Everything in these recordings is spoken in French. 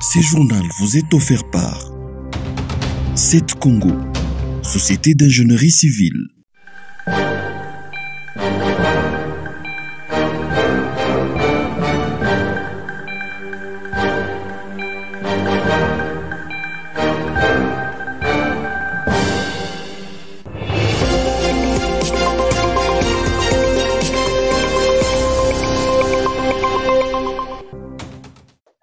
Ce journal vous est offert par CET Congo, Société d'ingénierie civile.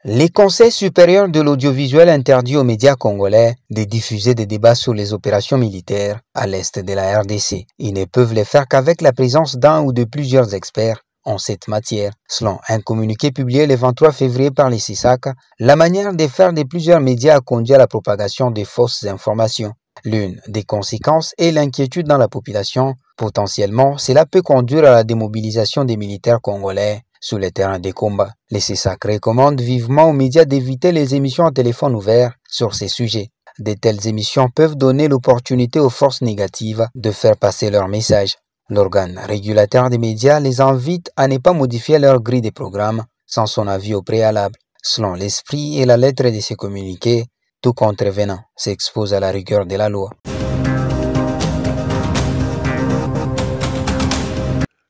Les conseils supérieurs de l'audiovisuel interdit aux médias congolais de diffuser des débats sur les opérations militaires à l'est de la RDC. Ils ne peuvent le faire qu'avec la présence d'un ou de plusieurs experts en cette matière. Selon un communiqué publié le 23 février par les CISAC, la manière de faire de plusieurs médias a conduit à la propagation de fausses informations. L'une des conséquences est l'inquiétude dans la population. Potentiellement, cela peut conduire à la démobilisation des militaires congolais sur le terrain des combats. Les CISAC recommandent vivement aux médias d'éviter les émissions à téléphone ouvert sur ces sujets. De telles émissions peuvent donner l'opportunité aux forces négatives de faire passer leur message. L'organe régulateur des médias les invite à ne pas modifier leur grille de programme sans son avis au préalable. Selon l'esprit et la lettre de ces communiqués, tout contrevenant s'expose à la rigueur de la loi.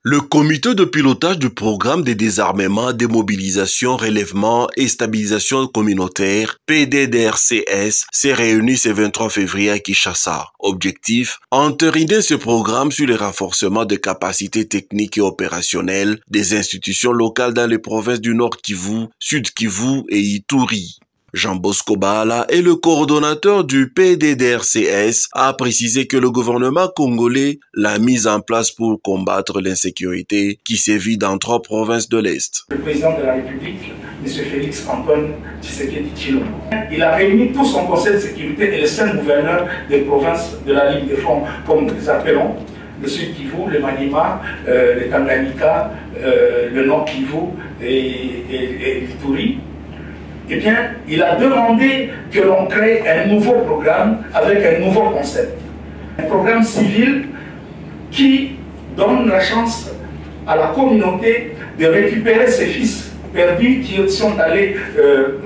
Le comité de pilotage du programme de désarmement, démobilisation, relèvement et stabilisation communautaire, PDDRCS, s'est réuni ce 23 février à Kinshasa. Objectif, entériner ce programme sur le renforcement des capacités techniques et opérationnelles des institutions locales dans les provinces du Nord Kivu, Sud Kivu et Ituri. Jean Bosco Baala est le coordonnateur du PDDRCS, a précisé que le gouvernement congolais l'a mise en place pour combattre l'insécurité qui sévit dans 3 provinces de l'Est. Le président de la République, M. Félix Antoine Tshisekedi Tshilombo, il a réuni tout son conseil de sécurité et les 5 gouverneurs des provinces de la ligne de front, comme nous les appelons, le Sud Kivu, le Maniema, le Tanganyika, le Nord Kivu et l'Ituri. Eh bien, il a demandé que l'on crée un nouveau programme avec un nouveau concept. Un programme civil qui donne la chance à la communauté de récupérer ses fils perdus qui sont allés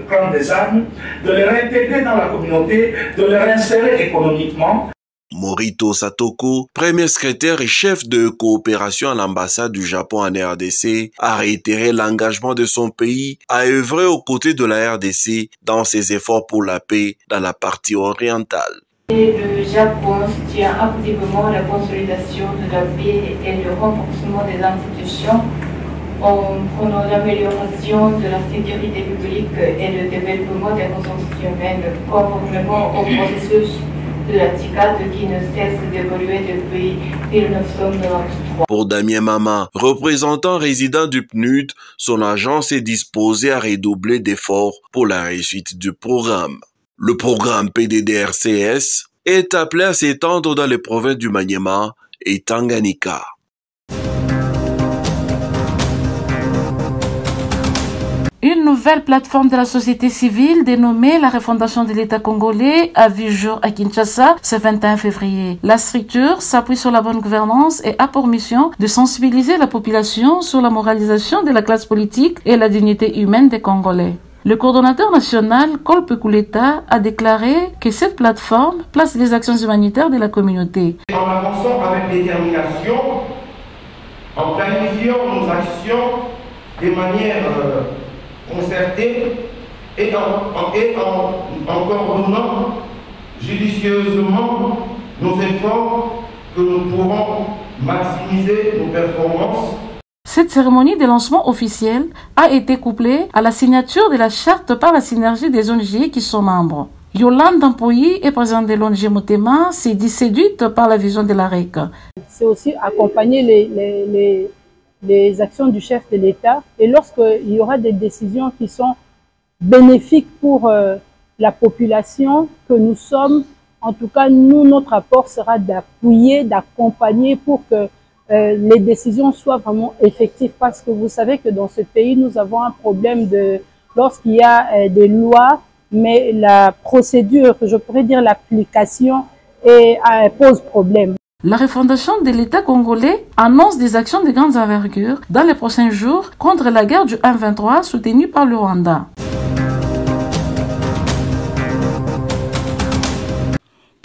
prendre des armes, de les réintégrer dans la communauté, de les réinsérer économiquement. Morito Satoko, premier secrétaire et chef de coopération à l'ambassade du Japon en RDC, a réitéré l'engagement de son pays à œuvrer aux côtés de la RDC dans ses efforts pour la paix dans la partie orientale. Le Japon soutient activement la consolidation de la paix et le renforcement des institutions en prenant l'amélioration de la sécurité publique et le développement des ressources humaines conformément au processus de la TICAD qui ne cesse d'évoluer depuis 1993. Pour Damien Mama, représentant résident du PNUD, son agence est disposée à redoubler d'efforts pour la réussite du programme. Le programme PDDRCS est appelé à s'étendre dans les provinces du Maniema et Tanganyika. Une nouvelle plateforme de la société civile dénommée la refondation de l'État congolais a vu jour à Kinshasa ce 21 février. La structure s'appuie sur la bonne gouvernance et a pour mission de sensibiliser la population sur la moralisation de la classe politique et la dignité humaine des Congolais. Le coordonnateur national, Kolpe Kouleta, a déclaré que cette plateforme place les actions humanitaires de la communauté. En avançant avec détermination, en planifiant nos actions de manière concertée et en coordonnant judicieusement nos efforts que nous pourrons maximiser nos performances. Cette cérémonie de lancement officiel a été couplée à la signature de la charte par la synergie des ONG qui sont membres. Yolande Ampoyi est présidente de l'ONG Motema, s'est dit séduite par la vision de la REC. C'est aussi accompagner les actions du chef de l'État et lorsqu'il y aura des décisions qui sont bénéfiques pour la population que nous sommes, en tout cas nous, notre apport sera d'appuyer, d'accompagner pour que les décisions soient vraiment effectives parce que vous savez que dans ce pays nous avons un problème lorsqu'il y a des lois, mais la procédure, je pourrais dire l'application pose problème. La refondation de l'État congolais annonce des actions de grande envergure dans les prochains jours contre la guerre du M23 soutenue par le Rwanda.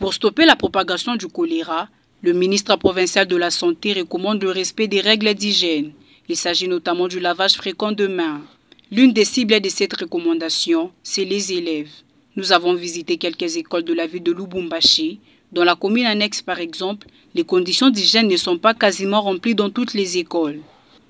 Pour stopper la propagation du choléra, le ministre provincial de la Santé recommande le respect des règles d'hygiène. Il s'agit notamment du lavage fréquent de mains. L'une des cibles de cette recommandation, c'est les élèves. Nous avons visité quelques écoles de la ville de Lubumbashi. Dans la commune annexe, par exemple, les conditions d'hygiène ne sont pas quasiment remplies dans toutes les écoles.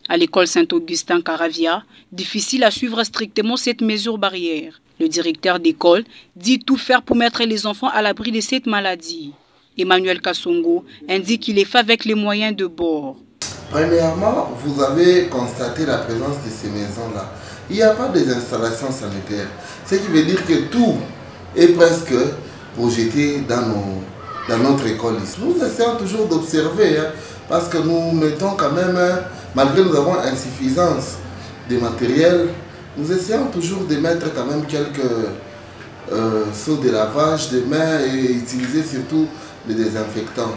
À l'école Saint-Augustin Caravia, difficile à suivre strictement cette mesure barrière. Le directeur d'école dit tout faire pour mettre les enfants à l'abri de cette maladie. Emmanuel Kassongo indique qu'il est fait avec les moyens de bord. Premièrement, vous avez constaté la présence de ces maisons-là. Il n'y a pas des installations sanitaires. Ce qui veut dire que tout est presque projeté dans notre école. Nous essayons toujours d'observer, parce que nous mettons quand même, malgré que nous avons insuffisance de matériel, nous essayons toujours de mettre quand même quelques seaux de lavage de mains et utiliser surtout les désinfectants.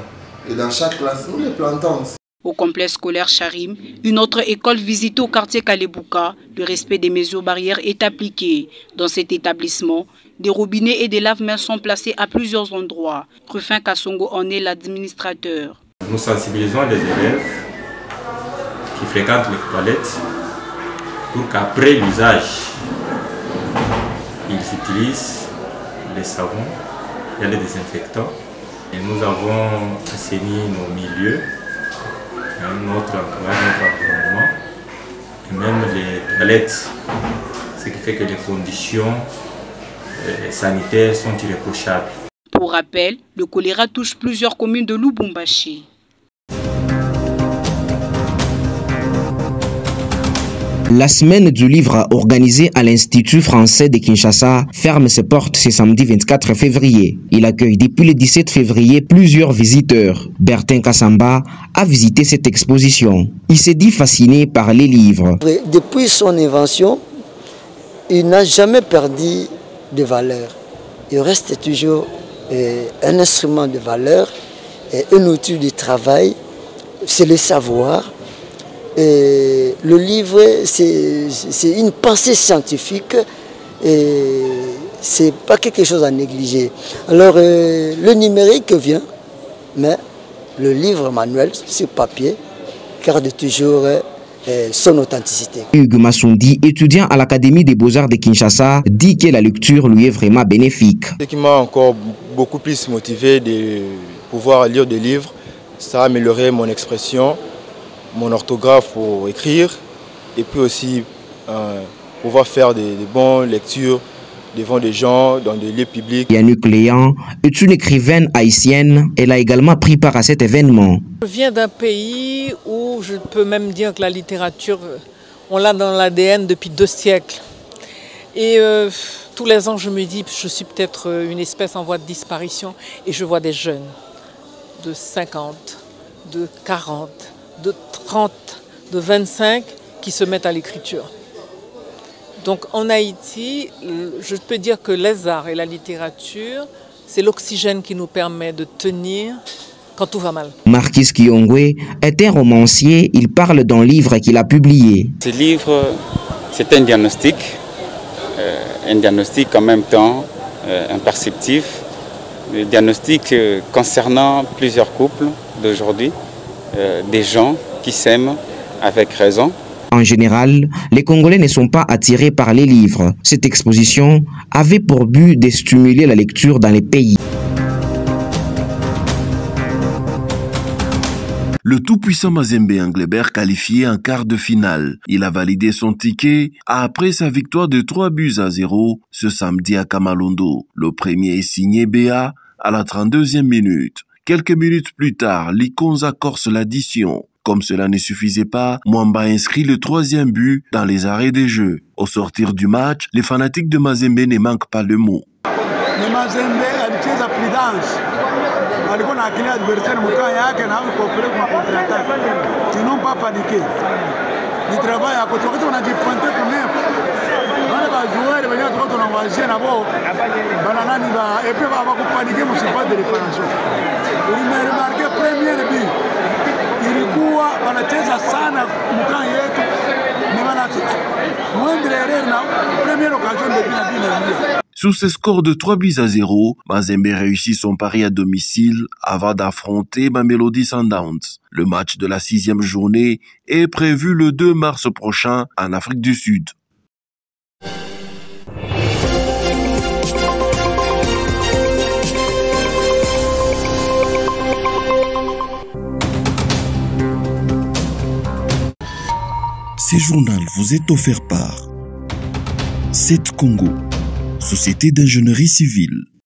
Et dans chaque classe, nous les plantons. Au complexe scolaire Charim, une autre école visitée au quartier Kalebouka, le respect des mesures barrières est appliqué. Dans cet établissement, des robinets et des lave-mains sont placés à plusieurs endroits. Rufin Kassongo en est l'administrateur. Nous sensibilisons les élèves qui fréquentent les toilettes pour qu'après l'usage, ils utilisent les savons et les désinfectants. Et nous avons assaini nos milieux, notre environnement et même les toilettes, ce qui fait que les conditions sanitaires sont irréprochables. Pour rappel, le choléra touche plusieurs communes de Lubumbashi. La semaine du livre organisée à l'Institut français de Kinshasa ferme ses portes ce samedi 24 février. Il accueille depuis le 17 février plusieurs visiteurs. Bertin Kassamba a visité cette exposition. Il s'est dit fasciné par les livres. Depuis son invention, il n'a jamais perdu de valeur. Il reste toujours un instrument de valeur, un outil de travail, c'est le savoir. Et le livre, c'est une pensée scientifique et c'est pas quelque chose à négliger. Alors, le numérique vient, mais le livre manuel sur papier garde toujours son authenticité. Hugues Massundi, étudiant à l'Académie des Beaux-Arts de Kinshasa, dit que la lecture lui est vraiment bénéfique. Ce qui m'a encore beaucoup plus motivé de pouvoir lire des livres, ça a amélioré mon expression, mon orthographe pour écrire et puis aussi pouvoir faire des bonnes lectures devant des gens, dans des lieux publics. Yannick Léan est une écrivaine haïtienne. Elle a également pris part à cet événement. Je viens d'un pays où je peux même dire que la littérature, on l'a dans l'ADN depuis 2 siècles. Et tous les ans, je me dis, je suis peut-être une espèce en voie de disparition et je vois des jeunes de 50, de 40, de 30, de 25 qui se mettent à l'écriture. Donc en Haïti, je peux dire que les arts et la littérature, c'est l'oxygène qui nous permet de tenir quand tout va mal. Marquis Kiongwe est un romancier, il parle d'un livre qu'il a publié. Ce livre, c'est un diagnostic en même temps imperceptif, un diagnostic concernant plusieurs couples d'aujourd'hui, des gens qui s'aiment avec raison. En général, les Congolais ne sont pas attirés par les livres. Cette exposition avait pour but de stimuler la lecture dans les pays. Le tout-puissant Mazembe Englebert qualifié en quart de finale. Il a validé son ticket après sa victoire de 3-0 ce samedi à Kamalondo. Le premier est signé BA à la 32e minute. Quelques minutes plus tard, l'Ikonza corse l'addition. Comme cela ne suffisait pas, Mwamba inscrit le 3e but dans les arrêts des jeux. Au sortir du match, les fanatiques de Mazembe ne manquent pas le mot. Mais Mazembe alicheza prudence. Alikuwa na akili adversaire mkao yake na hakukoopere kwa contre-attaque. Sinon pas paniquer. Ni travail à côté wakati wanajipointe kwa nefu. Wale ba joueur wenye watu tunawazia na bo. Bana nani ba et puis ba kupaniquer msifa de réparation. Il m'a remarqué premier but. Ilikuwa wanacheza sana mkao yetu. Ni wana mwendele na première occasion de but. Sur ce score de 3-0, Mazembe réussit son pari à domicile avant d'affronter Mamelodi Sundowns. Le match de la 6e journée est prévu le 2 mars prochain en Afrique du Sud. Ce journal vous est offert par 7 Congo, Société d'ingénierie civile.